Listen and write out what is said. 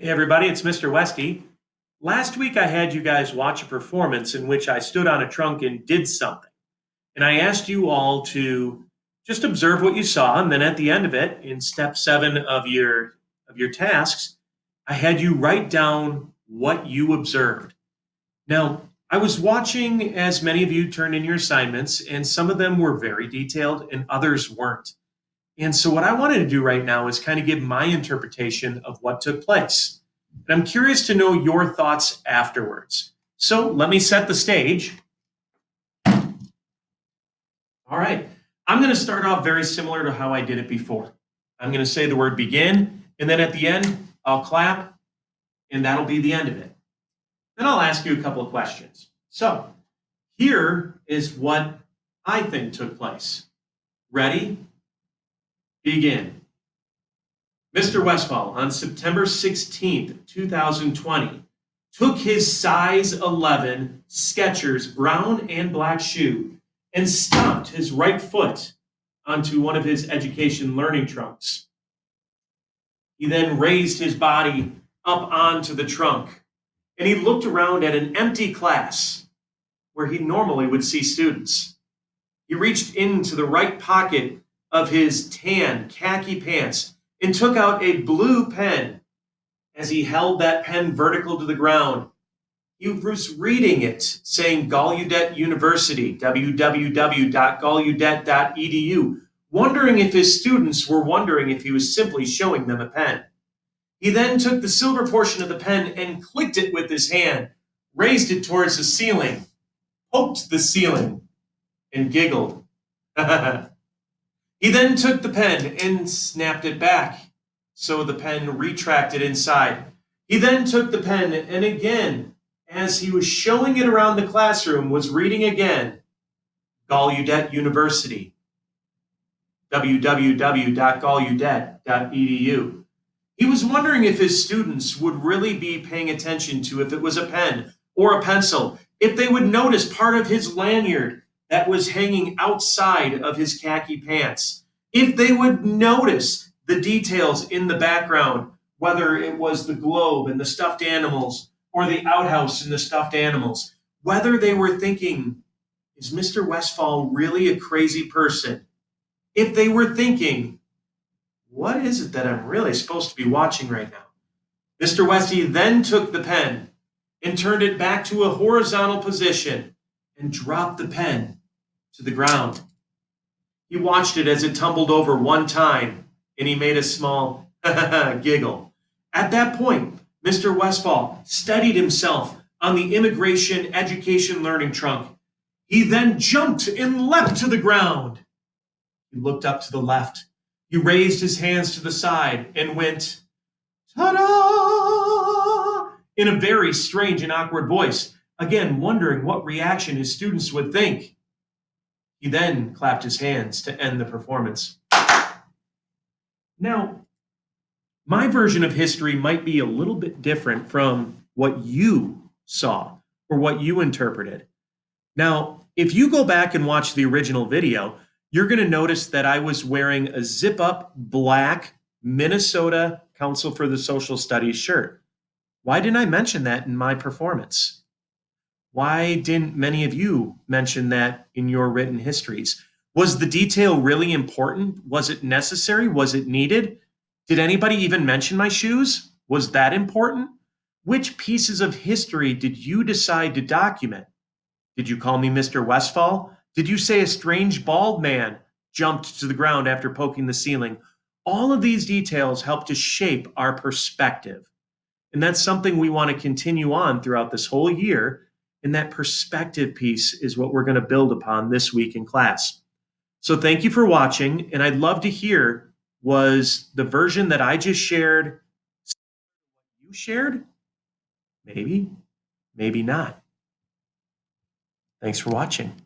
Hey everybody, it's Mr. Westy. Last week I had you guys watch a performance in which I stood on a trunk and did something. And I asked you all to just observe what you saw, and then at the end of it, in step 7 of your tasks, I had you write down what you observed. Now, I was watching as many of you turned in your assignments, and some of them were very detailed and others weren't. And so, what I wanted to do right now is kind of give my interpretation of what took place. And I'm curious to know your thoughts afterwards. So, let me set the stage. All right. I'm going to start off very similar to how I did it before. I'm going to say the word begin, and then at the end, I'll clap, and that'll be the end of it. Then I'll ask you a couple of questions. So, here is what I think took place. Ready? Begin. Mr. Westfall, on September 16th, 2020, took his size 11 Skechers brown and black shoe and stomped his right foot onto one of his education learning trunks. He then raised his body up onto the trunk and he looked around at an empty class where he normally would see students. He reached into the right pocket of his tan khaki pants and took out a blue pen. As he held that pen vertical to the ground, he was reading it, saying Gallaudet University, www.gallaudet.edu, wondering if his students were wondering if he was simply showing them a pen. He then took the silver portion of the pen and clicked it with his hand, raised it towards the ceiling, poked the ceiling, and giggled. He then took the pen and snapped it back, so the pen retracted inside. He then took the pen and again, as he was showing it around the classroom, was reading again, Gallaudet University, www.gallaudet.edu. He was wondering if his students would really be paying attention to if it was a pen or a pencil, if they would notice part of his lanyard that was hanging outside of his khaki pants, if they would notice the details in the background, whether it was the globe and the stuffed animals or the outhouse and the stuffed animals, whether they were thinking, is Mr. Westfall really a crazy person? If they were thinking, what is it that I'm really supposed to be watching right now? Mr. Westy then took the pen and turned it back to a horizontal position and dropped the pen to the ground. He watched it as it tumbled over one time, and he made a small giggle. At that point, Mr. Westfall steadied himself on the immigration education learning trunk. He then jumped and leapt to the ground. He looked up to the left. He raised his hands to the side and went, ta-da! In a very strange and awkward voice, again wondering what reaction his students would think. He then clapped his hands to end the performance. Now, my version of history might be a little bit different from what you saw or what you interpreted. Now, if you go back and watch the original video, you're going to notice that I was wearing a zip-up black Minnesota Council for the Social Studies shirt. Why didn't I mention that in my performance? Why didn't many of you mention that in your written histories? Was the detail really important? Was it necessary? Was it needed? Did anybody even mention my shoes? Was that important? Which pieces of history did you decide to document? Did you call me Mr. Westfall? Did you say a strange bald man jumped to the ground after poking the ceiling? All of these details help to shape our perspective. And that's something we want to continue on throughout this whole year. And that perspective piece is what we're going to build upon this week in class. So thank you for watching. And I'd love to hear, was the version that I just shared you shared? Maybe, maybe not. Thanks for watching.